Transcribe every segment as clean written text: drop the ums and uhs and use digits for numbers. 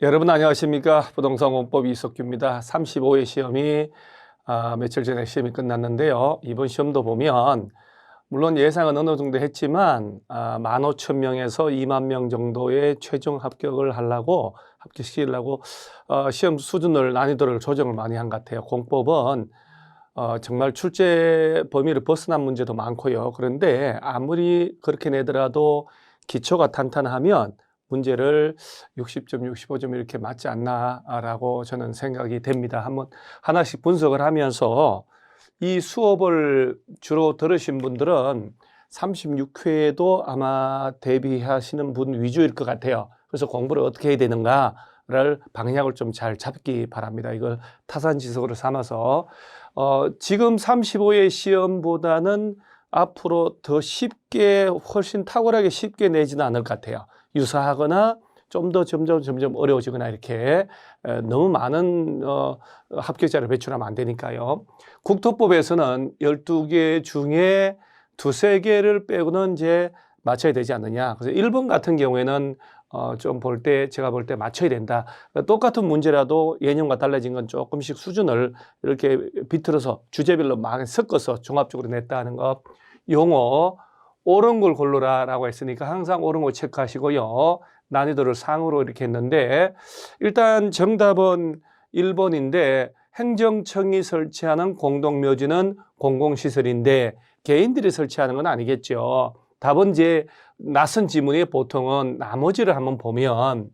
여러분 안녕하십니까? 부동산 원법 이석규입니다. 35회 시험이 며칠 전에 시험이 끝났는데요. 이번 시험도 보면 물론 예상은 어느 정도 했지만 15,000명에서 2만 명 정도의 최종 합격을 하려고 합격시키려고 시험 수준을 난이도를 조정을 많이 한 것 같아요. 공법은 정말 출제 범위를 벗어난 문제도 많고요. 그런데 아무리 그렇게 내더라도 기초가 탄탄하면 문제를 60점, 65점 이렇게 맞지 않나라고 저는 생각이 됩니다. 한번 하나씩 분석을 하면서 이 수업을 주로 들으신 분들은 36회에도 아마 대비하시는 분 위주일 것 같아요. 그래서 공부를 어떻게 해야 되는가를 방향을 좀 잘 잡기 바랍니다. 이걸 타산지석으로 삼아서 지금 35회 시험보다는 앞으로 더 쉽게 훨씬 탁월하게 쉽게 내지는 않을 것 같아요. 유사하거나 좀 더 점점 어려워지거나 이렇게 너무 많은 합격자를 배출하면 안 되니까요. 국토법에서는 12개 중에 두세 개를 빼고는 이제 맞춰야 되지 않느냐. 그래서 1번 같은 경우에는 좀 볼 때 제가 볼 때 맞춰야 된다. 똑같은 문제라도 예년과 달라진 건 조금씩 수준을 이렇게 비틀어서 주제별로 막 섞어서 종합적으로 냈다는 것. 용어 옳은 걸 골라라라고 했으니까 항상 옳은 걸 체크하시고요. 난이도를 상으로 이렇게 했는데 일단 정답은 1번인데 행정청이 설치하는 공동묘지는 공공시설인데 개인들이 설치하는 건 아니겠죠. 답은 이제 낯선 지문에 보통은 나머지를 한번 보면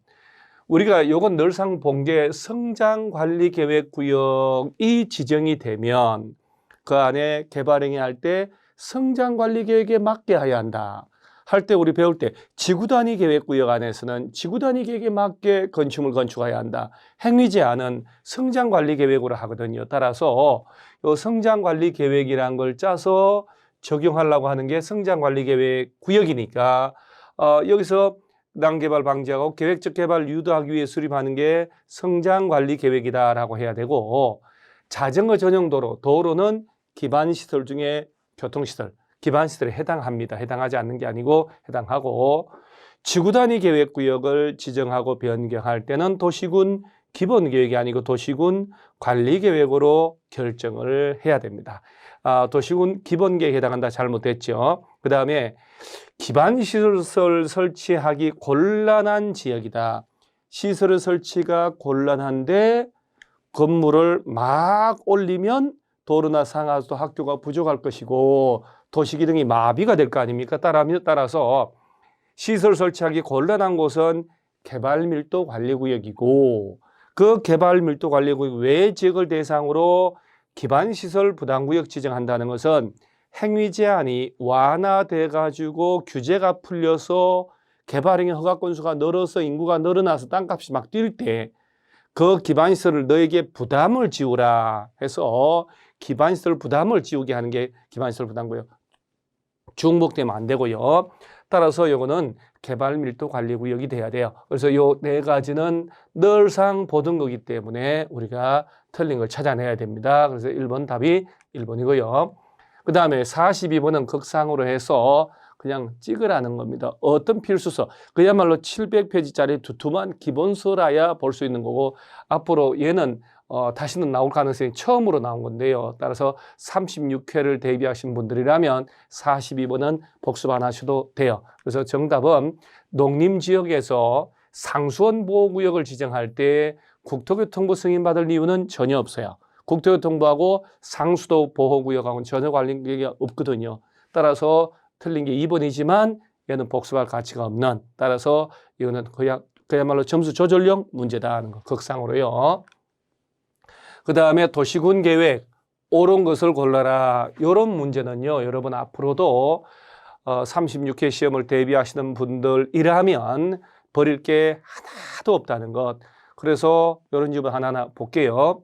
우리가 요건 늘상 본 게 성장관리계획구역이 지정이 되면 그 안에 개발행위 할 때 성장관리계획에 맞게 해야 한다. 할 때 우리 배울 때 지구단위 계획구역 안에서는 지구단위 계획에 맞게 건축물 건축해야 한다. 행위 제한은 성장관리계획으로 하거든요. 따라서 요 성장관리계획이라는 걸 짜서 적용하려고 하는 게 성장관리계획 구역이니까 여기서 난개발 방지하고 계획적 개발 유도하기 위해 수립하는 게 성장관리계획이다라고 해야 되고 자전거 전용 도로는 기반시설 중에 교통시설, 기반시설에 해당합니다. 해당하지 않는 게 아니고 해당하고 지구단위 계획구역을 지정하고 변경할 때는 도시군 기본계획이 아니고 도시군 관리계획으로 결정을 해야 됩니다. 도시군 기본계획에 해당한다. 잘못됐죠. 그 다음에 기반시설 설치하기 곤란한 지역이다. 시설 설치가 곤란한데 건물을 막 올리면 도로나 상하수 학교가 부족할 것이고 도시기능이 마비가 될 거 아닙니까? 따라서 시설 설치하기 곤란한 곳은 개발밀도관리구역이고 그 개발밀도관리구역 외 지역을 대상으로 기반시설 부담구역 지정한다는 것은 행위 제한이 완화돼 가지고 규제가 풀려서 개발행위 허가 건수가 늘어서 인구가 늘어나서 땅값이 막 뛸 때 그 기반시설을 너에게 부담을 지우라 해서 기반시설 부담을 지우게 하는 게 기반시설 부담구역. 중복되면 안 되고요. 따라서 이거는 개발밀도관리구역이 돼야 돼요. 그래서 요 네 가지는 늘상 보던 거기 때문에 우리가 틀린 걸 찾아내야 됩니다. 그래서 1번 답이 1번이고요. 그 다음에 42번은 극상으로 해서 그냥 찍으라는 겁니다. 어떤 필수서, 그야말로 700페이지짜리 두툼한 기본서라야 볼 수 있는 거고 앞으로 얘는 다시는 나올 가능성이 처음으로 나온 건데요. 따라서 36회를 대비하신 분들이라면 42번은 복습 안 하셔도 돼요. 그래서 정답은 농림지역에서 상수원 보호구역을 지정할 때 국토교통부 승인받을 이유는 전혀 없어요. 국토교통부하고 상수도 보호구역하고는 전혀 관련이 없거든요. 따라서 틀린 게 2번이지만 얘는 복습할 가치가 없는, 따라서 이거는 그야말로 점수 조절용 문제다 하는 거 극상으로요. 그 다음에 도시군 계획 옳은 것을 골라라. 이런 문제는요, 여러분 앞으로도 36회 시험을 대비하시는 분들이라면 버릴 게 하나도 없다는 것. 그래서 이런 질문 하나하나 볼게요.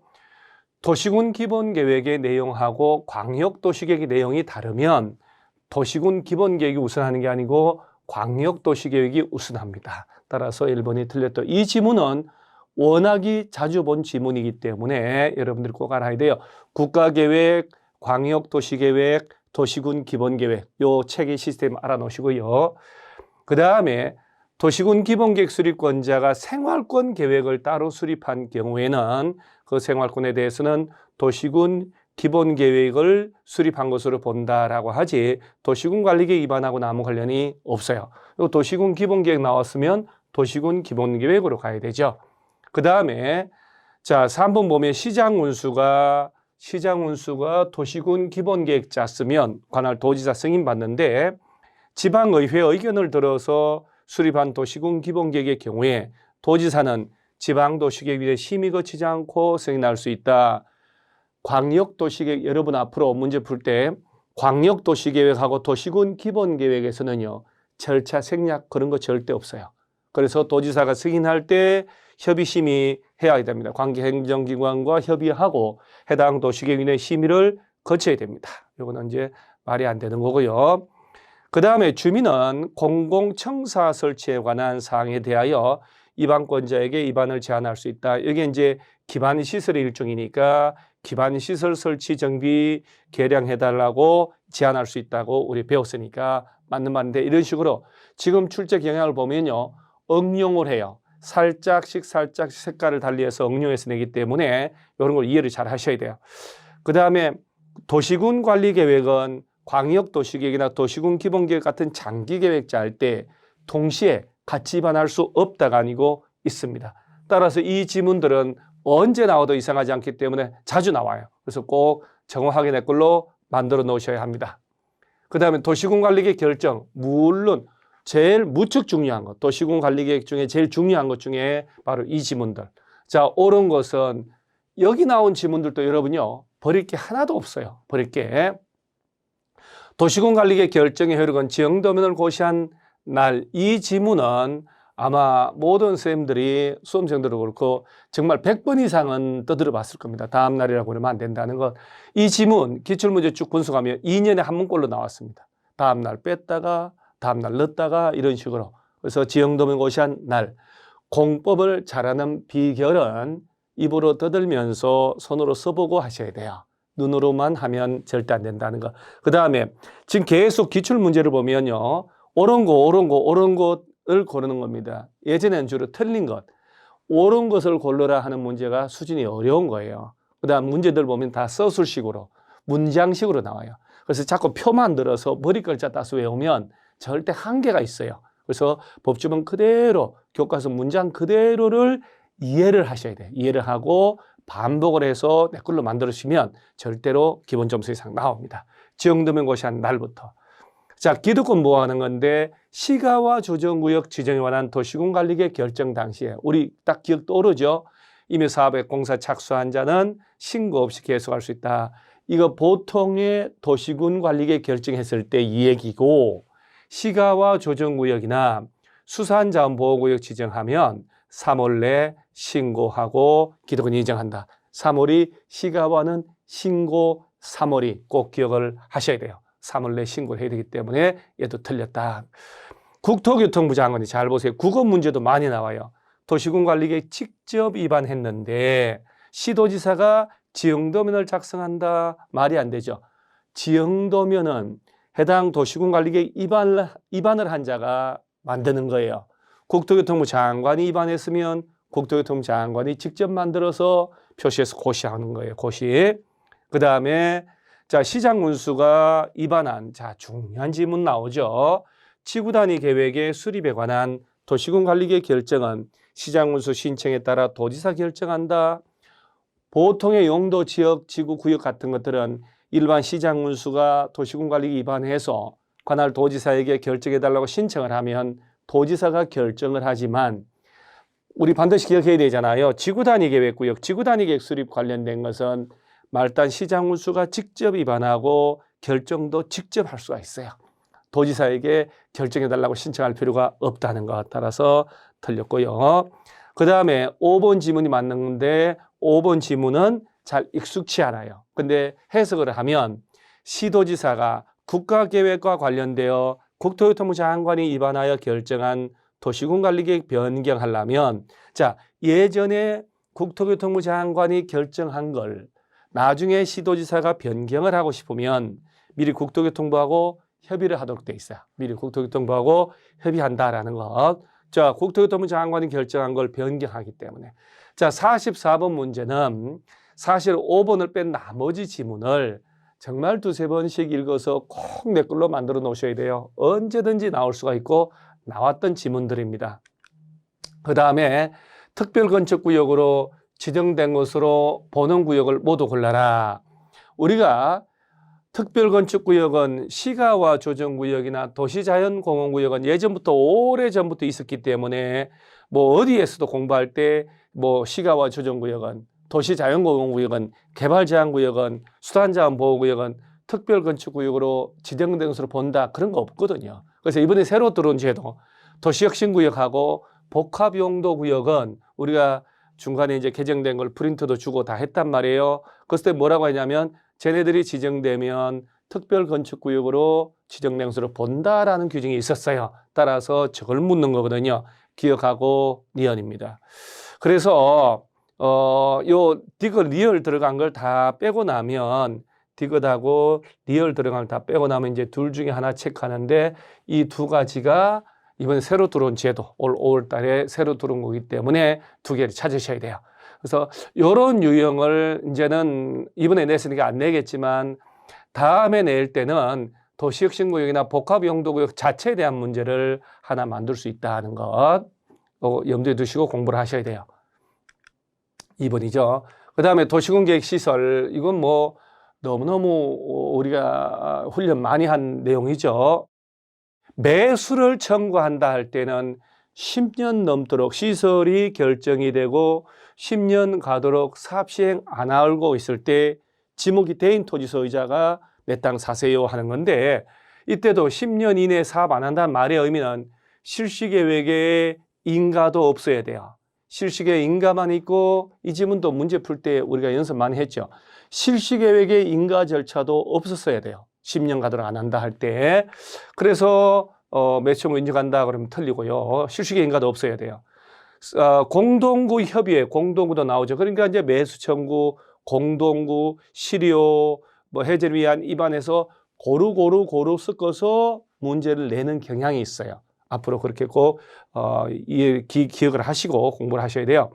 도시군 기본계획의 내용하고 광역도시계획의 내용이 다르면 도시군 기본계획이 우선하는 게 아니고 광역도시계획이 우선합니다. 따라서 1번이 틀렸다. 이 지문은 워낙이 자주 본 지문이기 때문에 여러분들이 꼭 알아야 돼요. 국가계획, 광역도시계획, 도시군 기본계획 요 체계 시스템 알아놓으시고요. 그 다음에 도시군 기본계획 수립권자가 생활권 계획을 따로 수립한 경우에는 그 생활권에 대해서는 도시군 기본계획을 수립한 것으로 본다라고 하지 도시군 관리계획 위반하고는 아무 관련이 없어요. 그리고 도시군 기본계획 나왔으면 도시군 기본계획으로 가야 되죠. 그 다음에 자 3번 보면 시장운수가 도시군 기본계획 짰으면 관할 도지사 승인 받는데 지방의회 의견을 들어서 수립한 도시군 기본계획의 경우에 도지사는 지방도시계획에 심의 거치지 않고 승인할 수 있다. 광역도시계획 여러분 앞으로 문제 풀 때 광역도시계획하고 도시군 기본계획에서는요 절차 생략 그런 거 절대 없어요. 그래서 도지사가 승인할 때 협의심의 해야 됩니다. 관계행정기관과 협의하고 해당 도시계획의 심의를 거쳐야 됩니다. 이거는 이제 말이 안 되는 거고요. 그 다음에 주민은 공공청사 설치에 관한 사항에 대하여 입안권자에게 입안을 제한할 수 있다. 이게 이제 기반시설의 일종이니까 기반시설 설치 정비 개량해달라고 제한할 수 있다고 우리 배웠으니까 맞는 말인데 이런 식으로 지금 출제 경향을 보면요. 응용을 해요. 살짝씩 색깔을 달리해서 응용해서 내기 때문에 이런 걸 이해를 잘 하셔야 돼요. 그 다음에 도시군 관리계획은 광역도시계획이나 도시군 기본계획 같은 장기계획 짤 때 동시에 같이 입안할 수 없다가 아니고 있습니다. 따라서 이 지문들은 언제 나와도 이상하지 않기 때문에 자주 나와요. 그래서 꼭 정확하게 내 걸로 만들어 놓으셔야 합니다. 그 다음에 도시군 관리계획 결정, 물론 제일 무척 중요한 것, 도시군 관리계획 중에 제일 중요한 것 중에 바로 이 지문들. 자, 옳은 것은 여기 나온 지문들도 여러분요 버릴 게 하나도 없어요. 버릴 게. 도시군 관리계획 결정의 효력은 지형도면을 고시한 날. 이 지문은 아마 모든 선생님들이 수험생들도 그렇고 정말 100번 이상은 떠들어 봤을 겁니다. 다음 날이라고 그러면 안 된다는 것. 이 지문 기출문제 쭉 분석하면 2년에 한 문꼴로 나왔습니다. 다음 날 뺐다가 다음 날 넣었다가 이런 식으로. 그래서 지형도면 고시한 날. 공법을 잘하는 비결은 입으로 떠들면서 손으로 써보고 하셔야 돼요. 눈으로만 하면 절대 안 된다는 거. 그 다음에 지금 계속 기출문제를 보면요. 옳은 것을 고르는 겁니다. 예전에는 주로 틀린 것. 옳은 것을 고르라 하는 문제가 수준이 어려운 거예요. 그 다음 문제들 보면 다 서술식으로 문장식으로 나와요. 그래서 자꾸 표만 들어서 머리 글자 따서 외우면 절대 한계가 있어요. 그래서 법주문 그대로 교과서 문장 그대로를 이해를 하셔야 돼요. 이해를 하고 반복을 해서 내 걸로 만들어주시면 절대로 기본 점수 이상 나옵니다. 지형도면 고시한 날부터. 자, 기득권 보호하는 건데 시가와 조정구역 지정에 관한 도시군 관리계획 결정 당시에 우리 딱 기억 떠오르죠? 임의 사업에 공사 착수한 자는 신고 없이 계속할 수 있다. 이거 보통의 도시군 관리계획 결정했을 때 이 얘기고 시가와 조정구역이나 수산자원보호구역 지정하면 3월 내 신고하고 기득권 인정한다. 3월이 시가와는 신고 3월이 꼭 기억을 하셔야 돼요. 3월 내 신고를 해야 되기 때문에 얘도 틀렸다. 국토교통부 장관이 잘 보세요. 국어 문제도 많이 나와요. 도시군 관리계획 직접 위반했는데 시도지사가 지형도면을 작성한다. 말이 안 되죠. 지형도면은 해당 도시군 관리계획 위반을 한 자가 만드는 거예요. 국토교통부 장관이 위반했으면 국토교통부 장관이 직접 만들어서 표시해서 고시하는 거예요. 고시. 그 다음에 자 시장운수가 위반한 자 중요한 질문 나오죠. 지구단위 계획의 수립에 관한 도시군 관리계획 결정은 시장운수 신청에 따라 도지사 결정한다. 보통의 용도, 지역, 지구, 구역 같은 것들은 일반 시장운수가 도시군 관리계획 위반해서 관할 도지사에게 결정해달라고 신청을 하면 도지사가 결정을 하지만 우리 반드시 기억해야 되잖아요. 지구단위 계획구역, 지구단위 계획 수립 관련된 것은 말단 시장운수가 직접 위반하고 결정도 직접 할 수가 있어요. 도지사에게 결정해달라고 신청할 필요가 없다는 것 따라서 틀렸고요. 그 다음에 5번 지문이 맞는 건데 5번 지문은 잘 익숙치 않아요. 근데 해석을 하면 시도지사가 국가계획과 관련되어 국토교통부 장관이 위반하여 결정한 도시군 관리계획 변경하려면 자 예전에 국토교통부 장관이 결정한 걸 나중에 시도지사가 변경을 하고 싶으면 미리 국토교통부하고 협의를 하도록 돼 있어요. 미리 국토교통부하고 협의한다라는 것 자, 국토교통부 장관이 결정한 걸 변경하기 때문에. 자, 44번 문제는 사실 5번을 뺀 나머지 지문을 정말 두세 번씩 읽어서 꼭 내 걸로 만들어 놓으셔야 돼요. 언제든지 나올 수가 있고 나왔던 지문들입니다. 그 다음에 특별건축구역으로 지정된 것으로 보는 구역을 모두 골라라. 우리가 특별건축구역은 시가와 조정구역이나 도시자연공원구역은 예전부터 오래전부터 있었기 때문에 뭐 어디에서도 공부할 때 뭐 시가와 조정구역은 도시자연공원구역은 개발제한구역은 수단자원보호구역은 특별건축구역으로 지정된 것으로 본다 그런 거 없거든요. 그래서 이번에 새로 들어온 제도 도시혁신구역하고 복합용도구역은 우리가 중간에 이제 개정된 걸 프린트도 주고 다 했단 말이에요. 그때 뭐라고 하냐면 쟤네들이 지정되면 특별건축구역으로 지정된 것으로 본다라는 규정이 있었어요. 따라서 저걸 묻는 거거든요. 기억하고 니언입니다. 그래서 요 디귿 리얼 들어간 걸 다 빼고 나면 디귿하고 리얼 들어간 걸 다 빼고 나면 이제 둘 중에 하나 체크하는데 이 두 가지가 이번에 새로 들어온 제도, 올 5월 달에 새로 들어온 거기 때문에 두 개를 찾으셔야 돼요. 그래서 이런 유형을 이제는 이번에 냈으니까 안 내겠지만 다음에 낼 때는 도시혁신구역이나 복합용도구역 자체에 대한 문제를 하나 만들 수 있다는 것 염두에 두시고 공부를 하셔야 돼요. 2번이죠. 그 다음에 도시공계획시설, 이건 뭐 너무너무 우리가 훈련 많이 한 내용이죠. 매수를 청구한다 할 때는 10년 넘도록 시설이 결정이 되고 10년 가도록 사업 시행 안 하고 있을 때 지목이 대인 토지 소유자가 내 땅 사세요 하는 건데, 이때도 10년 이내에 사업 안 한다는 말의 의미는 실시계획에 인가도 없어야 돼요. 실시계획 인가만 있고, 이 지문도 문제 풀 때 우리가 연습 많이 했죠. 실시계획의 인가 절차도 없었어야 돼요. 10년 가도록 안 한다 할 때. 그래서 매수청구 인정한다 그러면 틀리고요. 실시계획 인가도 없어야 돼요. 공동구 협의회, 공동구도 나오죠. 그러니까 이제 매수청구, 공동구, 실효, 뭐 해제를 위한 입안에서 고루 섞어서 문제를 내는 경향이 있어요. 앞으로 그렇게 꼭 기억을 하시고 공부를 하셔야 돼요.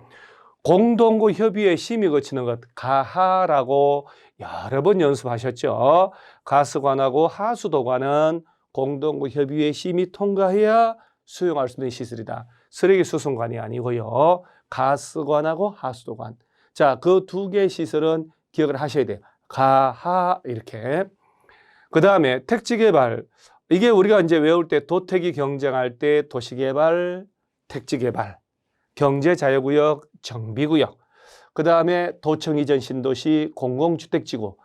공동구 협의회 심의 거치는 것, 가하라고 여러 번 연습하셨죠. 가스관하고 하수도관은 공동구 협의회 심의 통과해야 수용할 수 있는 시설이다. 쓰레기 수송관이 아니고요. 가스관하고 하수도관. 자, 그 두 개의 시설은 기억을 하셔야 돼요. 가하 이렇게. 그 다음에 택지개발. 이게 우리가 이제 외울 때 도택이 경쟁할 때 도시개발, 택지개발, 경제자유구역, 정비구역. 그 다음에 도청 이전 신도시, 공공주택지구,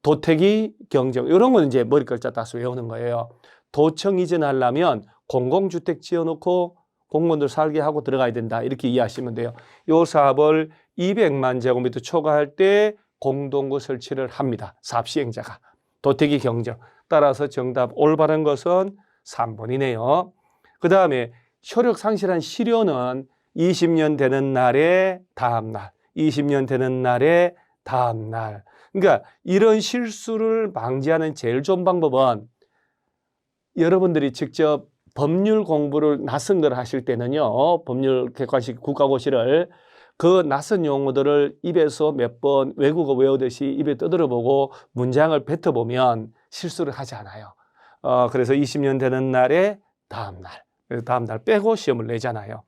도택이 경쟁. 이런 건 이제 머리 글자 따서 외우는 거예요. 도청 이전하려면 공공주택 지어놓고 공무원들 살게 하고 들어가야 된다. 이렇게 이해하시면 돼요. 이 사업을 200만 제곱미터 초과할 때 공동구 설치를 합니다. 사업 시행자가. 도택이 경쟁. 따라서 정답 올바른 것은 3번이네요. 그 다음에 효력 상실한 실효는 20년 되는 날에 다음 날, 20년 되는 날에 다음 날. 그러니까 이런 실수를 방지하는 제일 좋은 방법은 여러분들이 직접 법률 공부를 낯선 걸 하실 때는요, 법률 객관식 국가고시를 그 낯선 용어들을 입에서 몇 번 외국어 외우듯이 입에 떠들어보고 문장을 뱉어보면 실수를 하지 않아요. 그래서 20년 되는 날에 다음 날, 다음 날 빼고 시험을 내잖아요.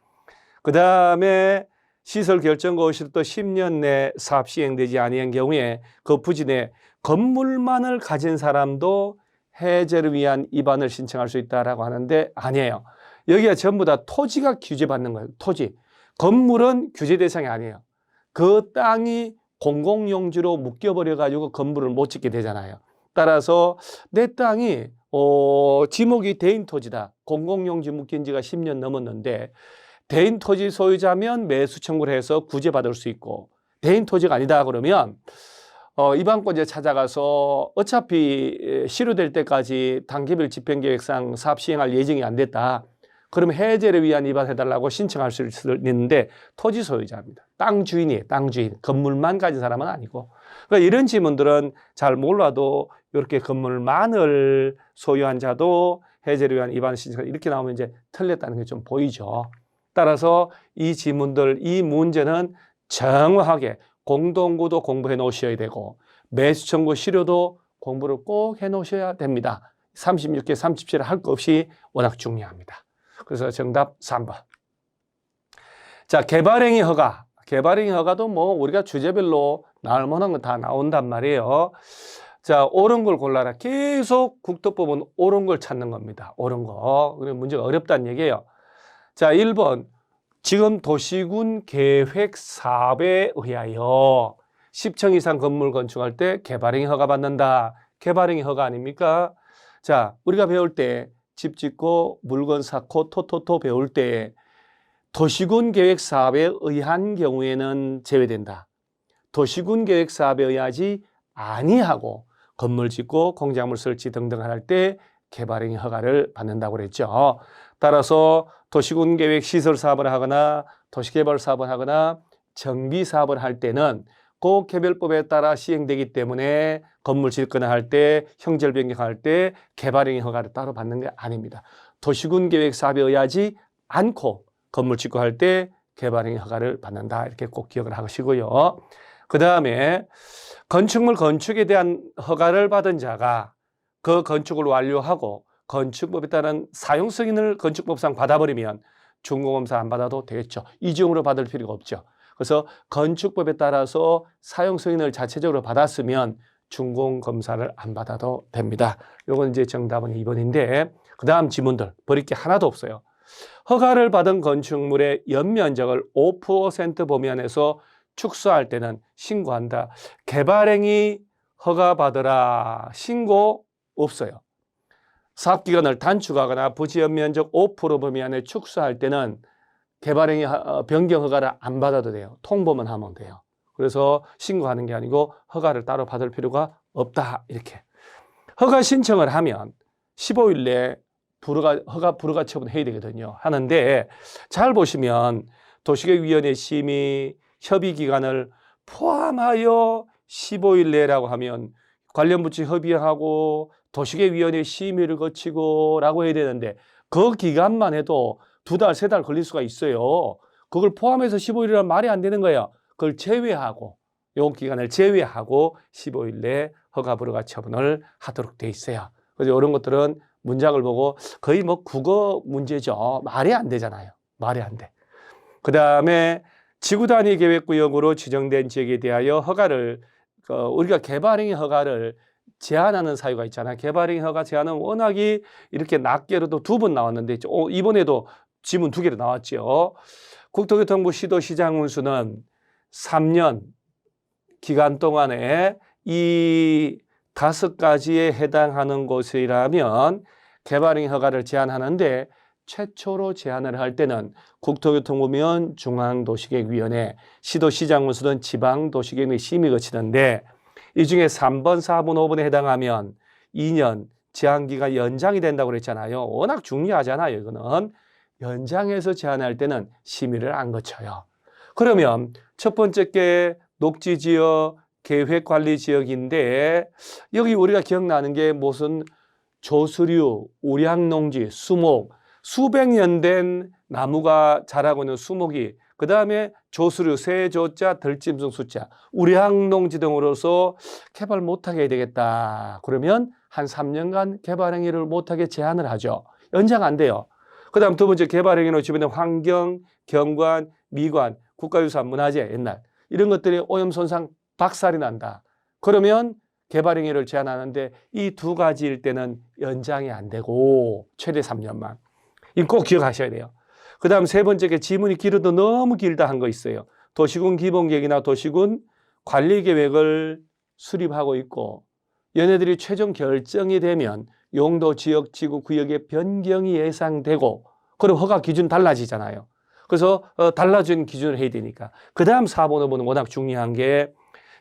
그 다음에 시설 결정고시로 10년 내 사업 시행되지 아니한 경우에 그 부지내 건물만을 가진 사람도 해제를 위한 입안을 신청할 수 있다라고 하는데 아니에요. 여기가 전부 다 토지가 규제받는 거예요. 토지. 건물은 규제 대상이 아니에요. 그 땅이 공공용지로 묶여버려가지고 건물을 못 짓게 되잖아요. 따라서 내 땅이 지목이 대인 토지다. 공공용지 묶인 지가 10년 넘었는데 대인 토지 소유자면 매수 청구를 해서 구제받을 수 있고, 대인 토지가 아니다 그러면 입안권자 찾아가서 어차피 실효될 때까지 단계별 집행계획상 사업 시행할 예정이 안 됐다. 그러면 해제를 위한 입안해달라고 신청할 수 있는데 토지 소유자입니다. 땅 주인이에요. 땅 주인. 건물만 가진 사람은 아니고. 그러니까 이런 지문들은 잘 몰라도 이렇게 건물만을 소유한 자도 해제를 위한 입안 신청 이렇게 나오면 이제 틀렸다는 게 좀 보이죠. 따라서 이 지문들, 이 문제는 정확하게 공동구도 공부해 놓으셔야 되고 매수청구 시료도 공부를 꼭 해 놓으셔야 됩니다. 36개, 37회 할 거 없이 워낙 중요합니다. 그래서 정답 3번. 자, 개발행위 허가. 개발행위 허가도 뭐 우리가 주제별로 나올 만한 거 다 나온단 말이에요. 자, 옳은 걸 골라라. 계속 국토법은 옳은 걸 찾는 겁니다. 옳은 거. 그리고 문제가 어렵다는 얘기예요. 자, 1번. 지금 도시군 계획 사업에 의하여 10층 이상 건물 건축할 때 개발행위 허가 받는다. 개발행위 허가 아닙니까? 자, 우리가 배울 때 집 짓고 물건 쌓고 토토토 배울 때 도시군 계획 사업에 의한 경우에는 제외된다. 도시군 계획 사업에 의하지 아니하고 건물 짓고 공작물 설치 등등 할 때 개발행위 허가를 받는다고 그랬죠. 따라서 도시군 계획 시설 사업을 하거나 도시개발 사업을 하거나 정비 사업을 할 때는 그 개별법에 따라 시행되기 때문에 건물 짓거나 할 때 형질 변경할 때 개발행위 허가를 따로 받는 게 아닙니다. 도시군 계획 사업에 의하지 않고 건물 짓고 할 때 개발행위 허가를 받는다. 이렇게 꼭 기억을 하시고요. 그 다음에 건축물 건축에 대한 허가를 받은 자가 그 건축을 완료하고 건축법에 따른 사용 승인을 건축법상 받아버리면 준공검사 안 받아도 되겠죠. 이중으로 받을 필요가 없죠. 그래서 건축법에 따라서 사용 승인을 자체적으로 받았으면 준공검사를 안 받아도 됩니다. 이건 이제 정답은 2번인데 그 다음 지문들 버릴 게 하나도 없어요. 허가를 받은 건축물의 연면적을 5% 범위 안에서 축소할 때는 신고한다. 개발행위 허가받으라. 신고 없어요. 사업기간을 단축하거나 부지 연면적 5% 범위 안에 축소할 때는 개발행위 변경 허가를 안 받아도 돼요. 통보만 하면 돼요. 그래서 신고하는 게 아니고 허가를 따로 받을 필요가 없다. 이렇게. 허가 신청을 하면 15일 내에 허가 불허가 처분해야 되거든요. 하는데 잘 보시면 도시계획위원회 심의 협의 기간을 포함하여 15일 내라고 하면 관련 부처 협의하고 도시계획위원회 심의를 거치고 라고 해야 되는데 그 기간만 해도 2달, 3달 걸릴 수가 있어요. 그걸 포함해서 15일이란 말이 안 되는 거예요. 그걸 제외하고 요 기간을 제외하고 15일 내에 허가 불허가 처분을 하도록 돼 있어요. 그래서 이런 것들은 문장을 보고 거의 뭐 국어 문제죠. 말이 안 되잖아요. 말이 안 돼. 그 다음에 지구단위 계획구역으로 지정된 지역에 대하여 허가를 우리가 개발행위 허가를 제한하는 사유가 있잖아요. 개발행위 허가 제한은 워낙이 이렇게 낱개로도 2번 나왔는데 이번에도 지문 2개로 나왔죠. 국토교통부 시도시장 운수는 3년 기간 동안에 이 5가지에 해당하는 곳이라면 개발행위 허가를 제한하는데 최초로 제한을 할 때는 국토교통부면 중앙도시계획위원회, 시도시장운수는 지방도시계획위 심의 거치는데 이 중에 3번, 4번, 5번에 해당하면 2년 제한기간 연장이 된다고 그랬잖아요. 워낙 중요하잖아요. 이거는. 연장해서 제한할 때는 심의를 안 거쳐요. 그러면 첫 번째 게 녹지지역, 계획관리지역인데 여기 우리가 기억나는 게 무슨 조수류, 우량농지, 수목, 수백 년 된 나무가 자라고 있는 수목이 그 다음에 조수류, 세조자, 들짐승 숫자, 우량농지 등으로서 개발 못하게 해야 되겠다. 그러면 한 3년간 개발행위를 못하게 제한을 하죠. 연장 안 돼요. 그 다음 2번째 개발행위로 주변의 환경, 경관, 미관, 국가유산, 문화재 옛날 이런 것들이 오염손상 박살이 난다. 그러면 개발행위를 제한하는데 이 2가지일 때는 연장이 안 되고 최대 3년만. 이거 꼭 기억하셔야 돼요. 그 다음 3번째 지문이 길어도 너무 길다 한 거 있어요. 도시군 기본계획이나 도시군 관리계획을 수립하고 있고 얘네들이 최종 결정이 되면 용도, 지역, 지구, 구역의 변경이 예상되고 그럼 허가 기준 달라지잖아요. 그래서 달라진 기준을 해야 되니까. 그 다음 4번, 5번은 워낙 중요한 게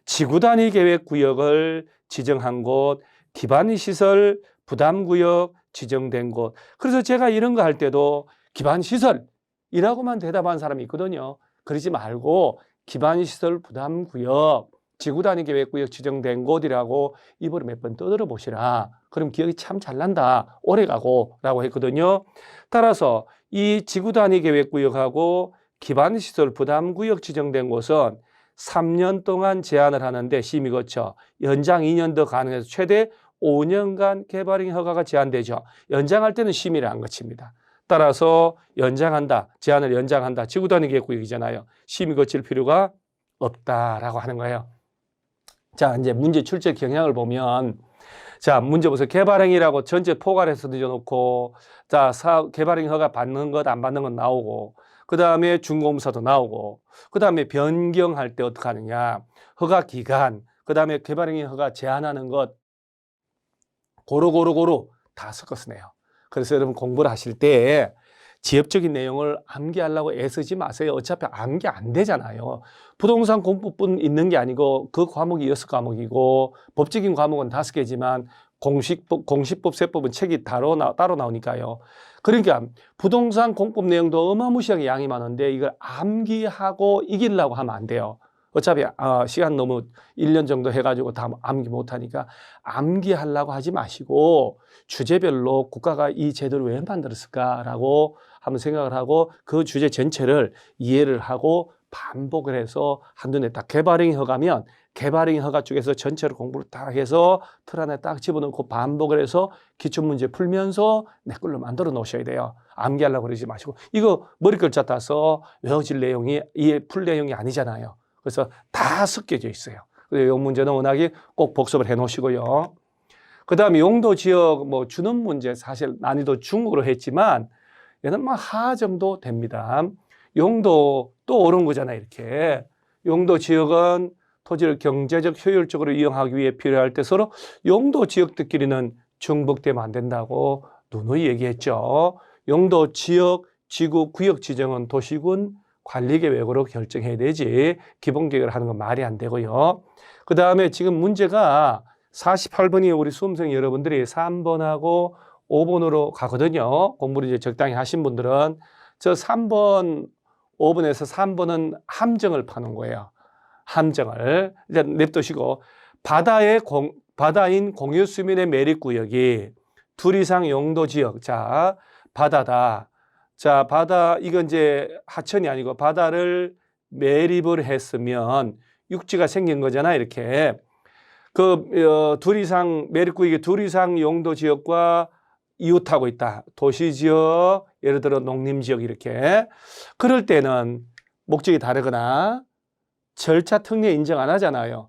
지구단위 계획구역을 지정한 곳, 기반시설, 부담구역 지정된 곳. 그래서 제가 이런 거 할 때도 기반시설이라고만 대답한 사람이 있거든요. 그러지 말고 기반시설, 부담구역 지구 단위 계획구역 지정된 곳이라고 입으로 몇 번 떠들어 보시라. 그럼 기억이 참 잘 난다. 오래 가고 라고 했거든요. 따라서 이 지구 단위 계획구역하고 기반시설 부담구역 지정된 곳은 3년 동안 제한을 하는데 심의 거쳐 연장 2년 더 가능해서 최대 5년간 개발행 허가가 제한되죠. 연장할 때는 심의를 안 거칩니다. 따라서 연장한다, 제한을 연장한다. 지구 단위 계획구역이잖아요. 심의 거칠 필요가 없다라고 하는 거예요. 자, 이제 문제 출제 경향을 보면, 자, 문제 보세요. 개발행위라고 전체 포괄해서 넣어놓고, 자, 개발행위 허가 받는 것, 안 받는 것 나오고, 그 다음에 준공사도 나오고, 그 다음에 변경할 때 어떻게 하느냐, 허가 기간, 그 다음에 개발행위 허가 제한하는 것, 고루 다 섞어서네요. 그래서 여러분 공부를 하실 때 지엽적인 내용을 암기하려고 애쓰지 마세요. 어차피 암기 안 되잖아요. 부동산 공부뿐 있는 게 아니고 그 과목이 6과목이고 법적인 과목은 5개지만 공시법, 세법은 책이 따로 나오니까요. 그러니까 부동산 공법 내용도 어마무시하게 양이 많은데 이걸 암기하고 이기려고 하면 안 돼요. 어차피 시간 너무 1년 정도 해가지고 다 암기 못하니까 암기하려고 하지 마시고 주제별로 국가가 이 제도를 왜 만들었을까라고 한번 생각을 하고 그 주제 전체를 이해를 하고 반복을 해서 한눈에 딱 개발행위 허가면 개발행위 허가 쪽에서 전체를 공부를 딱 해서 틀 안에 딱 집어넣고 반복을 해서 기출문제 풀면서 내 걸로 만들어 놓으셔야 돼요. 암기하려고 그러지 마시고 이거 머리글 짜서 외워질 내용이 풀 내용이 아니잖아요. 그래서 다 섞여져 있어요. 그래서 이 문제는 워낙에 꼭 복습을 해 놓으시고요. 그 다음에 용도 지역 뭐 주는 문제 사실 난이도 중으로 했지만 얘는 뭐 하 정도 됩니다. 용도 또 옳은 거잖아요. 이렇게 용도 지역은 토지를 경제적 효율적으로 이용하기 위해 필요할 때 서로 용도 지역들끼리는 중복되면 안 된다고 누누이 얘기했죠. 용도 지역, 지구, 구역 지정은 도시군 관리계획으로 결정해야 되지 기본계획을 하는 건 말이 안 되고요. 그 다음에 지금 문제가 48번이 우리 수험생 여러분들이 3번하고 5번으로 가거든요. 공부를 이제 적당히 하신 분들은 저 3번, 5번에서 3번은 함정을 파는 거예요. 함정을 이제 냅두시고 바다인 공유 수면의 매립구역이 둘 이상 용도 지역, 자 바다다. 자 바다 이건 이제 하천이 아니고 바다를 매립을 했으면 육지가 생긴 거잖아. 이렇게 둘 이상 매립구역이 둘 이상 용도 지역과 이웃하고 있다. 도시지역, 예를 들어 농림지역 이렇게. 그럴 때는 목적이 다르거나 절차 특례 인정 안 하잖아요.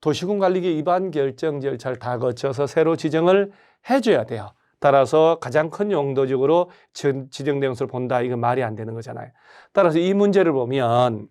도시군관리계 위반 결정 절차를 다 거쳐서 새로 지정을 해줘야 돼요. 따라서 가장 큰 용도적으로 지정된 것을 본다. 이건 말이 안 되는 거잖아요. 따라서 이 문제를 보면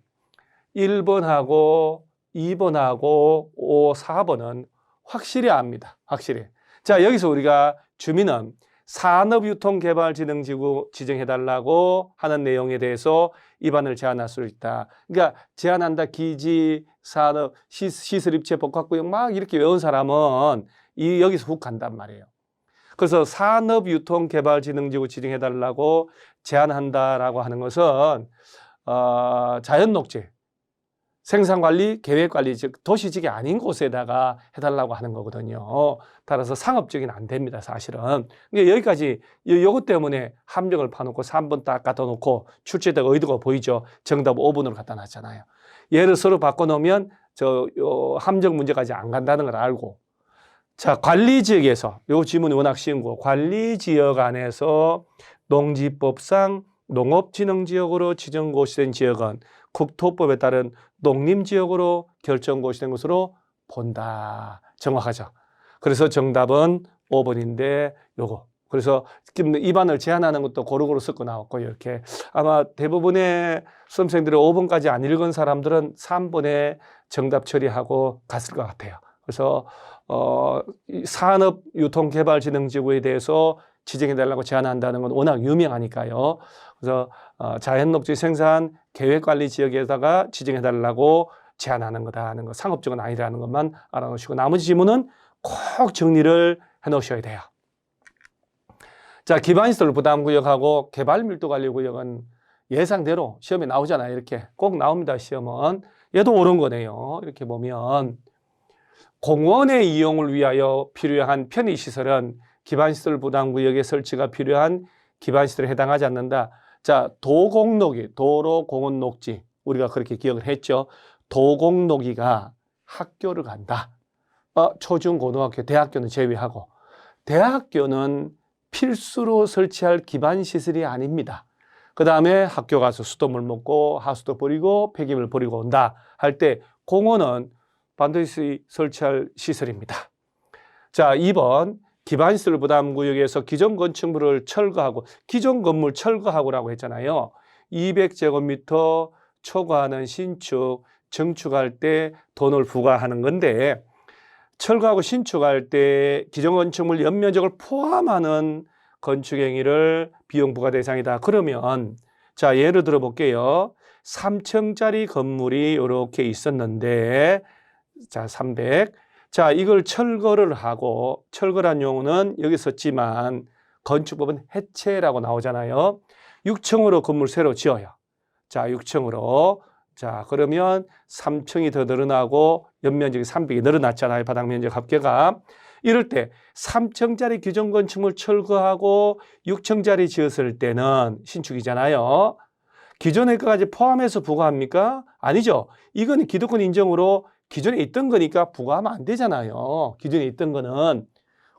1번하고 2번하고 4번은 확실히 압니다. 확실히. 자, 여기서 우리가 주민은 산업유통개발진흥지구 지정해달라고 하는 내용에 대해서 위반을 제한할 수 있다. 그러니까 제한한다. 기지, 산업, 시설, 입체, 복합구역 막 이렇게 외운 사람은 여기서 훅 간단 말이에요. 그래서 산업유통개발진흥지구 지정해달라고 제한한다라고 하는 것은 자연녹지, 생산관리, 계획관리, 즉 도시직이 아닌 곳에다가 해달라고 하는 거거든요. 따라서 상업적인 안 됩니다, 사실은. 그러니까 여기까지 이것 때문에 함정을 파놓고 3번 딱 갖다 놓고 출제자가 의도가 보이죠. 정답 5번으로 갖다 놨잖아요. 얘를 서로 바꿔놓으면 함정 문제까지 안 간다는 걸 알고. 자, 관리지역에서 이 지문이 워낙 쉬운 거. 관리지역 안에서 농지법상 농업진흥지역으로 지정고시된 지역은 국토법에 따른 농림지역으로 결정고시된 것으로 본다. 정확하죠. 그래서 정답은 5번인데 요거. 그래서 입안을 제한하는 것도 고루고루 섞어 나왔고 이렇게 아마 대부분의 수험생들이 5번까지 안 읽은 사람들은 3번에 정답 처리하고 갔을 것 같아요. 그래서 산업유통개발진흥지구에 대해서 지정해달라고 제안한다는 건 워낙 유명하니까요. 그래서 자연녹지 생산 계획관리 지역에다가 지정해달라고 제안하는 거다 하는 거, 상업적은 아니라는 것만 알아놓으시고 나머지 지문은 꼭 정리를 해놓으셔야 돼요. 자, 기반시설 부담구역하고 개발밀도관리구역은 예상대로 시험에 나오잖아요. 이렇게 꼭 나옵니다. 시험은 얘도 옳은 거네요. 이렇게 보면 공원의 이용을 위하여 필요한 편의시설은 기반시설 부담구역에 설치가 필요한 기반시설에 해당하지 않는다. 자, 도공록이, 도로 공원 녹지, 우리가 그렇게 기억을 했죠. 도공록이가 학교를 간다. 초중 고등학교, 대학교는 제외하고, 대학교는 필수로 설치할 기반시설이 아닙니다. 그 다음에 학교 가서 수돗물 먹고 하수도 버리고 폐기물 버리고 온다 할 때 공원은 반드시 설치할 시설입니다. 자, 2번 기반시설 부담구역에서 기존 건축물을 철거하고, 기존 건물 철거하고라고 했잖아요. 200제곱미터 초과하는 신축, 증축할 때 돈을 부과하는 건데, 철거하고 신축할 때 기존 건축물 연면적을 포함하는 건축행위를 비용 부과 대상이다. 그러면 자, 예를 들어 볼게요. 3층짜리 건물이 이렇게 있었는데, 자, 300. 자, 이걸 철거를 하고, 철거란 용어는 여기 썼지만 건축법은 해체라고 나오잖아요. 6층으로 건물 새로 지어요. 자, 6층으로. 자, 그러면 3층이 더 늘어나고 연면적이 300이 늘어났잖아요. 바닥 면적 합계가. 이럴 때 3층짜리 기존 건축물 철거하고 6층짜리 지었을 때는 신축이잖아요. 기존의 것까지 포함해서 부과합니까? 아니죠. 이거는 기득권 인정으로 기존에 있던 거니까 부과하면 안 되잖아요. 기존에 있던 거는.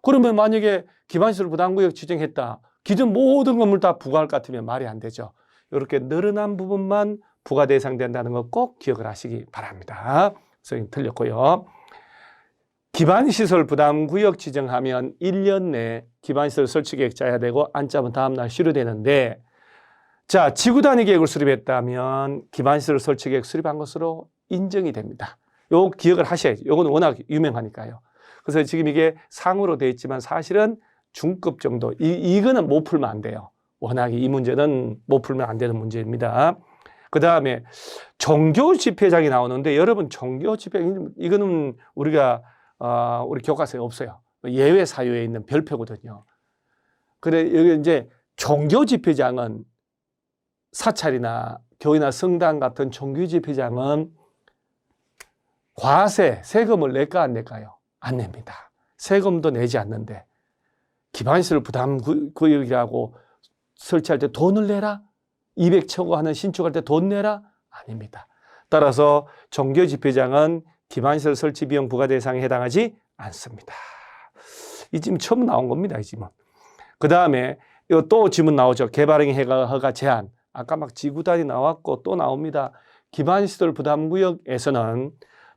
그러면 만약에 기반시설 부담구역 지정했다. 기존 모든 건물 다 부과할 것 같으면 말이 안 되죠. 이렇게 늘어난 부분만 부과 대상된다는 거 꼭 기억을 하시기 바랍니다. 그래서 틀렸고요. 기반시설 부담구역 지정하면 1년 내 기반시설 설치 계획 짜야 되고 안짜면 다음날 실효되는데, 자, 지구 단위 계획을 수립했다면 기반시설 설치 계획 수립한 것으로 인정이 됩니다. 요 기억을 하셔야죠. 요거는 워낙 유명하니까요. 그래서 지금 이게 상으로 되어 있지만 사실은 중급 정도, 이거는 못 풀면 안 돼요. 워낙 이 문제는 못 풀면 안 되는 문제입니다. 그 다음에 종교 집회장이 나오는데, 여러분 종교 집회장, 이거는 우리가 우리 교과서에 없어요. 예외 사유에 있는 별표거든요. 그래, 여기 이제 종교 집회장은 사찰이나 교회나 성당 같은 종교 집회장은 과세, 세금을 낼까 안 낼까요? 안 냅니다. 세금도 내지 않는데 기반시설 부담구역이라고 설치할 때 돈을 내라? 200초고 하는 신축할 때 돈 내라? 아닙니다. 따라서 종교 집회장은 기반시설 설치 비용 부과 대상에 해당하지 않습니다. 이 지금 처음 나온 겁니다. 이 지문. 그 다음에 또 지문 나오죠. 개발행위 허가 제한. 아까 막 지구단위 나왔고 또 나옵니다. 기반시설 부담구역에서는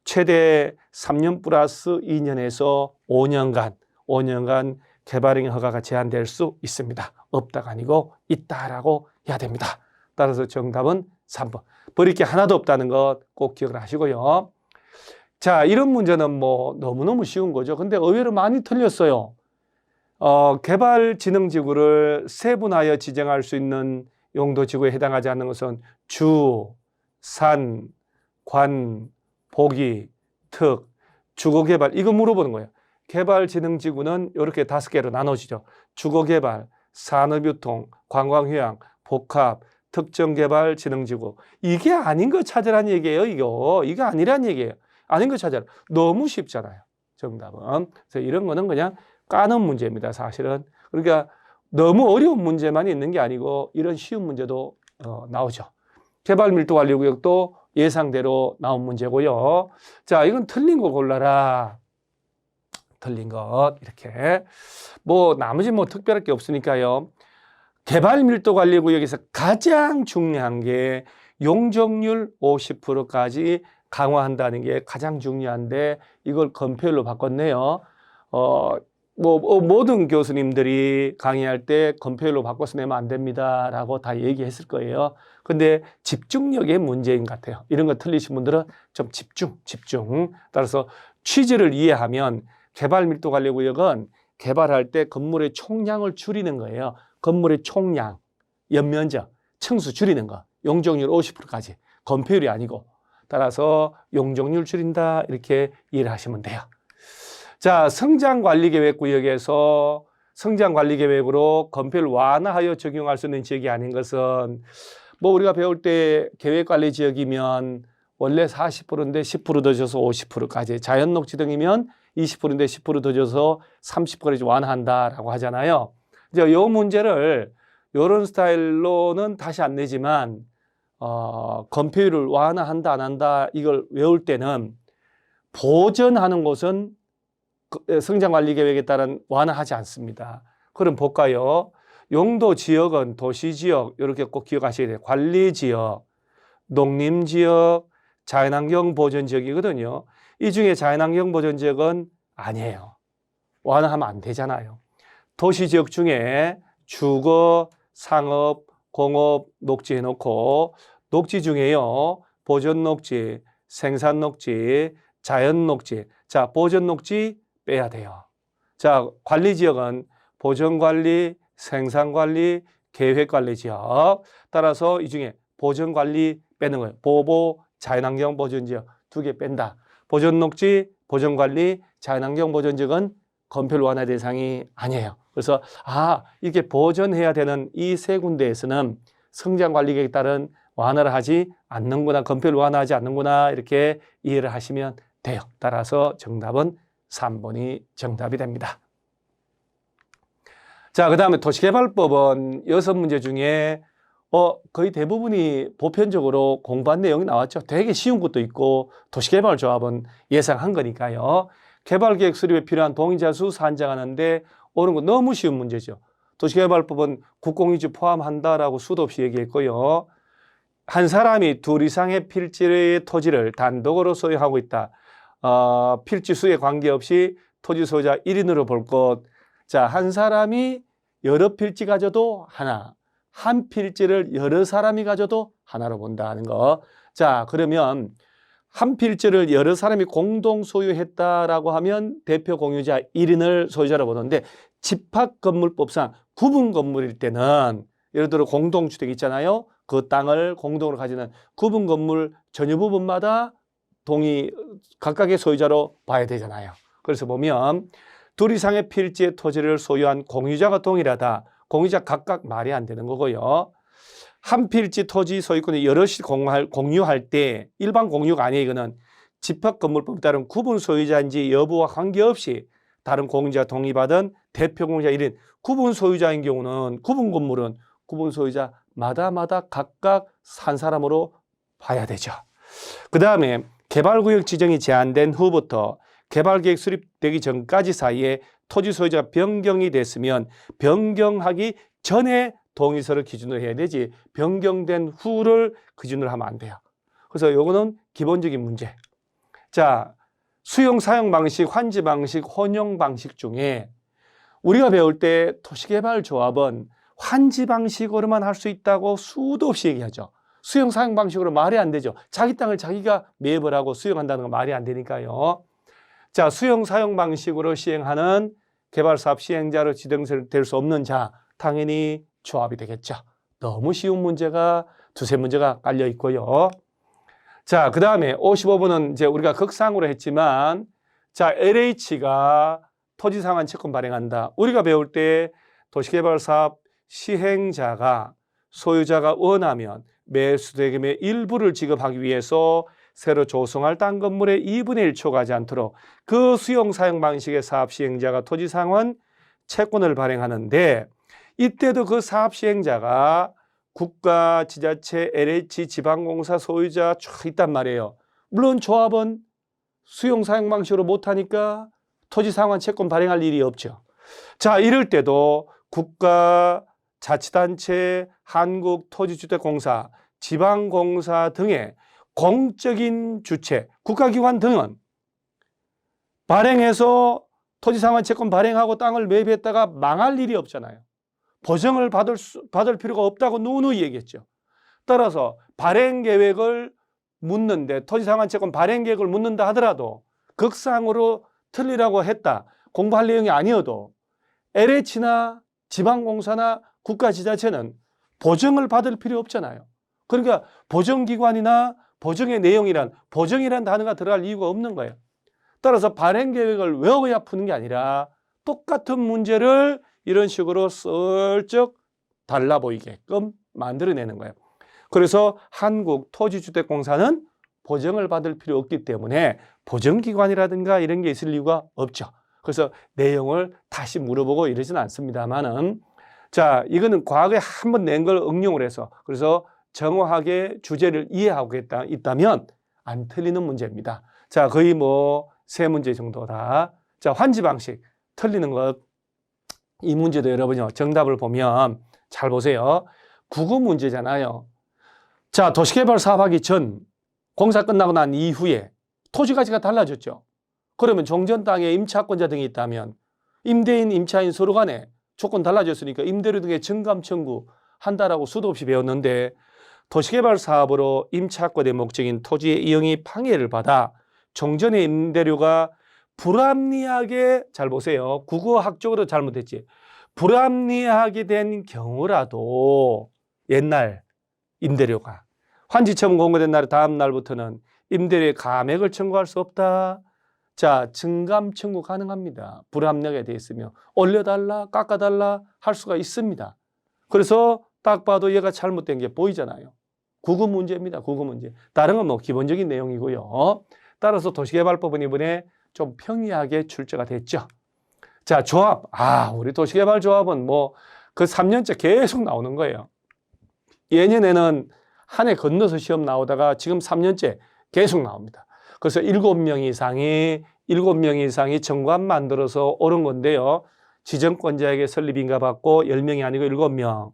최대 3년 플러스 2년에서 5년간 개발행위 허가가 제한될 수 있습니다. 없다가 아니고 있다라고 해야 됩니다. 따라서 정답은 3번. 버릴 게 하나도 없다는 것 꼭 기억을 하시고요. 자, 이런 문제는 뭐 너무너무 쉬운 거죠. 근데 의외로 많이 틀렸어요. 개발진흥지구를 세분하여 지정할 수 있는 용도지구에 해당하지 않는 것은 주, 산, 관, 보기, 특, 주거개발, 이거 물어보는 거예요. 개발진흥지구는 이렇게 5개로 나눠지죠. 주거개발, 산업유통, 관광휴양, 복합, 특정개발진흥지구. 이게 아닌 거 찾으라는 얘기예요. 이게 아니란 얘기예요. 아닌 거 찾아라. 너무 쉽잖아요. 정답은. 그래서 이런 거는 그냥 까는 문제입니다. 사실은. 그러니까 너무 어려운 문제만 있는 게 아니고 이런 쉬운 문제도 나오죠. 개발밀도관리구역도 예상대로 나온 문제고요. 자, 이건 틀린 거 골라라. 틀린 것 이렇게. 뭐 나머지 뭐 특별할 게 없으니까요. 개발밀도관리구역에서 가장 중요한 게 용적률 50%까지 강화한다는 게 가장 중요한데 이걸 건폐율로 바꿨네요. 모든 교수님들이 강의할 때 건폐율로 바꿔서 내면 안 됩니다라고 다 얘기했을 거예요. 근데 집중력의 문제인 것 같아요. 이런 거 틀리신 분들은 좀 집중. 따라서 취지를 이해하면 개발밀도관리구역은 개발할 때 건물의 총량을 줄이는 거예요. 건물의 총량, 연면적, 층수 줄이는 거. 용적률 50%까지. 건폐율이 아니고. 따라서 용적률 줄인다 이렇게 이해를 하시면 돼요. 자, 성장관리계획구역에서 성장관리계획으로 건폐율 완화하여 적용할 수 있는 지역이 아닌 것은 뭐 우리가 배울 때 계획관리지역이면 원래 40%인데 10%더 줘서 50%까지, 자연 녹지 등이면 20%인데 10%더 줘서 30%까지 완화한다라고 하잖아요. 이제 이 문제를 이런 스타일로는 다시 안 내지만 건폐율을 완화한다 안 한다 이걸 외울 때는 보전하는 곳은 성장관리계획에 따른 완화하지 않습니다. 그럼 볼까요? 용도 지역은 도시지역 이렇게 꼭 기억하셔야 돼요. 관리지역, 농림지역, 자연환경보전지역이거든요. 이 중에 자연환경보전지역은 아니에요. 완화하면 안 되잖아요. 도시지역 중에 주거, 상업, 공업, 녹지 해놓고 녹지 중에요. 보전녹지, 생산녹지, 자연녹지. 자, 보전녹지 빼야 돼요. 자, 관리지역은 보전관리, 생산관리, 계획관리지역. 따라서 이 중에 보전관리 빼는 거예요. 보보, 자연환경보전지역 2개 뺀다. 보전녹지, 보전관리, 자연환경보전지역은 건폐율 완화 대상이 아니에요. 그래서 이게 보전해야 되는 이 세 군데에서는 성장관리계획에 따른 완화를 하지 않는구나, 건폐율 완화하지 않는구나 이렇게 이해를 하시면 돼요. 따라서 정답은 3번이 정답이 됩니다. 자, 그 다음에 도시개발법은 6문제 중에 거의 대부분이 보편적으로 공부한 내용이 나왔죠. 되게 쉬운 것도 있고 도시개발조합은 예상한 거니까요. 개발계획 수립에 필요한 동의자 수 산정하는데 오는 거 너무 쉬운 문제죠. 도시개발법은 국공유지 포함한다라고 수도 없이 얘기했고요. 한 사람이 2 이상의 필지의 토지를 단독으로 소유하고 있다. 필지 수에 관계없이 토지 소유자 1인으로 볼 것. 자, 한 사람이 여러 필지 가져도 하나, 한 필지를 여러 사람이 가져도 하나로 본다는 거. 자, 그러면 한 필지를 여러 사람이 공동 소유했다라고 하면 대표 공유자 1인을 소유자로 보는데 집합건물법상 구분 건물일 때는 예를 들어 공동주택 있잖아요. 그 땅을 공동으로 가지는 구분 건물 전유 부분마다 각각의 소유자로 봐야 되잖아요. 그래서 보면 2 이상의 필지의 토지를 소유한 공유자가 동일하다. 공유자 각각 말이 안 되는 거고요. 한 필지 토지 소유권을 여럿이 공유할 때 일반 공유가 아니에요. 이거는 집합건물법에 따른 구분 소유자인지 여부와 관계없이 다른 공유자 동의받은 대표 공유자 1인 구분 소유자인 경우는 구분 건물은 구분 소유자마다 각각 한 사람으로 봐야 되죠. 그 다음에 개발구역 지정이 제한된 후부터 개발계획 수립되기 전까지 사이에 토지 소유자가 변경이 됐으면 변경하기 전에 동의서를 기준으로 해야 되지 변경된 후를 기준으로 하면 안 돼요. 그래서 요거는 기본적인 문제. 자, 수용 사용 방식, 환지 방식, 혼용 방식 중에 우리가 배울 때 도시개발조합은 환지 방식으로만 할 수 있다고 수도 없이 얘기하죠. 수용 사용 방식으로 말이 안 되죠. 자기 땅을 자기가 매입을 하고 수용한다는 건 말이 안 되니까요. 자, 수용 사용 방식으로 시행하는 개발사업 시행자로 지정될 수 없는 자, 당연히 조합이 되겠죠. 너무 쉬운 문제가 2-3문제가 깔려 있고요. 자, 그 다음에 55번은 이제 우리가 극상으로 했지만, 자, LH가 토지상환 채권 발행한다. 우리가 배울 때 도시개발사업 시행자가 소유자가 원하면 매수 대금의 일부를 지급하기 위해서 새로 조성할 땅 건물의 2분의 1 초과하지 않도록 그 수용 사용 방식의 사업 시행자가 토지상환 채권을 발행하는데 이때도 그 사업 시행자가 국가, 지자체, LH, 지방공사 소유자 쭉 있단 말이에요. 물론 조합은 수용 사용 방식으로 못하니까 토지상환 채권 발행할 일이 없죠. 자, 이럴 때도 국가, 자치단체, 한국토지주택공사, 지방공사 등의 공적인 주체, 국가기관 등은 발행해서 토지상환 채권 발행하고 땅을 매입했다가 망할 일이 없잖아요. 보증을 받을 필요가 없다고 누누이 얘기했죠. 따라서 발행 계획을 묻는데 토지상환 채권 발행 계획을 묻는다 하더라도 극상으로 틀리라고 했다. 공부할 내용이 아니어도 LH나 지방공사나 국가지자체는 보증을 받을 필요 없잖아요. 그러니까 보증기관이나 보증의 내용이란 단어가 들어갈 이유가 없는 거예요. 따라서 발행 계획을 외워야 푸는 게 아니라 똑같은 문제를 이런 식으로 슬쩍 달라 보이게끔 만들어내는 거예요. 그래서 한국토지주택공사는 보증을 받을 필요 없기 때문에 보증기관이라든가 이런 게 있을 이유가 없죠. 그래서 내용을 다시 물어보고 이러진 않습니다만은, 자, 이거는 과거에 한번 낸 걸 응용을 해서, 그래서 정확하게 주제를 이해하고 있다면 안 틀리는 문제입니다. 자, 거의 뭐 3문제 정도다. 자, 환지 방식 틀리는 것, 이 문제도 여러분요, 정답을 보면 잘 보세요. 국어 문제잖아요. 자, 도시개발 사업하기 전, 공사 끝나고 난 이후에 토지 가치가 달라졌죠. 그러면 종전 땅에 임차권자 등이 있다면 임대인, 임차인 서로 간에 조건 달라졌으니까 임대료 등의 증감 청구한다라고 수도 없이 배웠는데, 도시개발 사업으로 임차권의 목적인 토지의 이용이 방해를 받아 종전의 임대료가 불합리하게, 잘 보세요. 국어학적으로 잘못했지. 불합리하게 된 경우라도 옛날 임대료가 환지처분 공고된 날 다음 날부터는 임대료의 감액을 청구할 수 없다. 자, 증감 청구 가능합니다. 불합리하게 돼 있으면 올려달라, 깎아달라 할 수가 있습니다. 그래서 딱 봐도 얘가 잘못된 게 보이잖아요. 국어 문제입니다. 국어 문제. 다른 건 뭐 기본적인 내용이고요. 따라서 도시개발법은 이번에 좀 평이하게 출제가 됐죠. 자, 조합. 우리 도시개발 조합은 뭐 그 3년째 계속 나오는 거예요. 예년에는 한 해 건너서 시험 나오다가 지금 3년째 계속 나옵니다. 그래서 7명 이상이 정관 만들어서 옳은 건데요. 지정권자에게 설립 인가 받고 10명이 아니고 7명.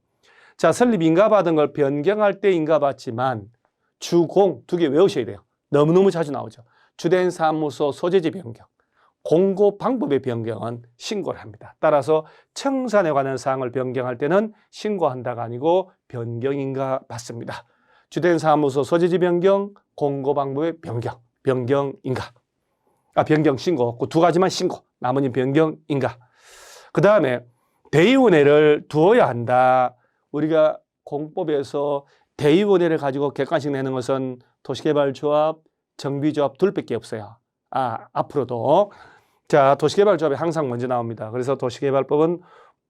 자, 설립 인가 받은 걸 변경할 때 인가 받지만 주공 2개 외우셔야 돼요. 너무너무 자주 나오죠. 주된 사무소 소재지 변경, 공고 방법의 변경은 신고를 합니다. 따라서 청산에 관한 사항을 변경할 때는 신고한다가 아니고 변경인가 받습니다. 주된 사무소 소재지 변경, 공고 방법의 변경인가. 변경 신고, 그 2가지만 신고, 나머지는 변경인가. 그 다음에 대의원회를 두어야 한다. 우리가 공법에서 대의원회를 가지고 객관식 내는 것은 도시개발조합, 정비조합 둘밖에 없어요. 앞으로도. 자, 도시개발조합이 항상 먼저 나옵니다. 그래서 도시개발법은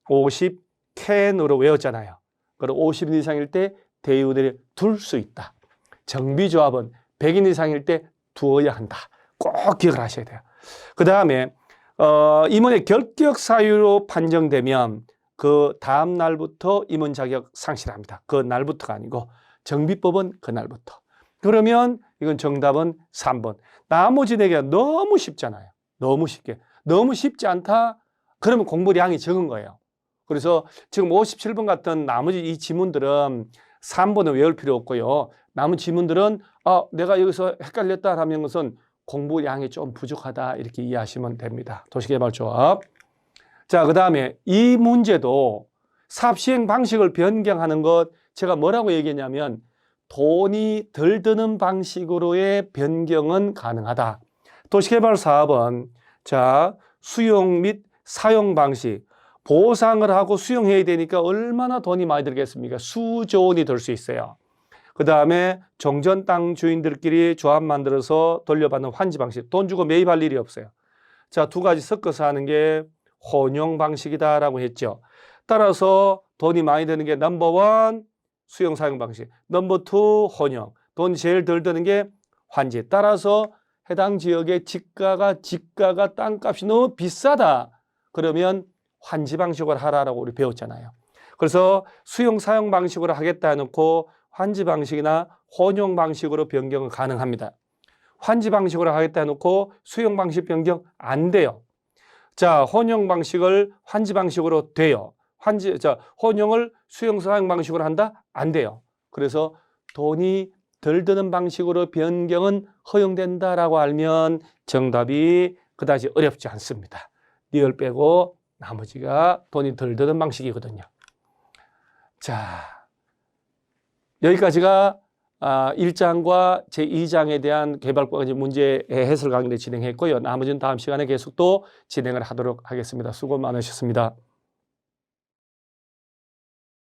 50캔으로 외웠잖아요. 그리고 50인 이상일 때 대의원회를 둘 수 있다. 정비조합은 100인 이상일 때 두어야 한다. 꼭 기억을 하셔야 돼요. 그 다음에 임원의 결격 사유로 판정되면 그 다음 날부터 임원 자격 상실합니다. 그 날부터가 아니고 정비법은 그 날부터. 그러면 이건 정답은 3번. 나머지 4개가 너무 쉽잖아요. 너무 쉽게. 너무 쉽지 않다? 그러면 공부량이 적은 거예요. 그래서 지금 57번 같은 나머지 이 지문들은 3번은 외울 필요 없고요. 남은 지문들은 내가 여기서 헷갈렸다 하면 것은 공부량이 좀 부족하다 이렇게 이해하시면 됩니다. 도시개발조합. 자, 그 다음에 이 문제도 사업 시행 방식을 변경하는 것, 제가 뭐라고 얘기했냐면 돈이 덜 드는 방식으로의 변경은 가능하다. 도시개발 사업은 자, 수용 및 사용 방식, 보상을 하고 수용해야 되니까 얼마나 돈이 많이 들겠습니까? 수조 원이 들 수 있어요. 그 다음에 종전 땅 주인들끼리 조합 만들어서 돌려받는 환지 방식, 돈 주고 매입할 일이 없어요. 자, 2가지 섞어서 하는 게 혼용 방식이다라고 했죠. 따라서 돈이 많이 드는 게 넘버 1 수용 사용 방식, 넘버 2 혼용, 돈 제일 덜 드는 게 환지. 따라서 해당 지역의 지가가 땅값이 너무 비싸다. 그러면 환지 방식으로 하라라고 우리 배웠잖아요. 그래서 수용 사용 방식으로 하겠다 해놓고 환지 방식이나 혼용 방식으로 변경은 가능합니다. 환지 방식으로 하겠다 해놓고 수용 방식 변경 안 돼요. 자, 혼용 방식을 환지 방식으로 돼요. 혼용을 수용 사용 방식으로 한다? 안 돼요. 그래서 돈이 덜 드는 방식으로 변경은 허용된다라고 알면 정답이 그다지 어렵지 않습니다. 리얼 빼고 나머지가 돈이 덜 드는 방식이거든요. 자, 여기까지가 1장과 제2장에 대한 개발법 문제 해설 강의를 진행했고요. 나머지는 다음 시간에 계속 또 진행을 하도록 하겠습니다. 수고 많으셨습니다.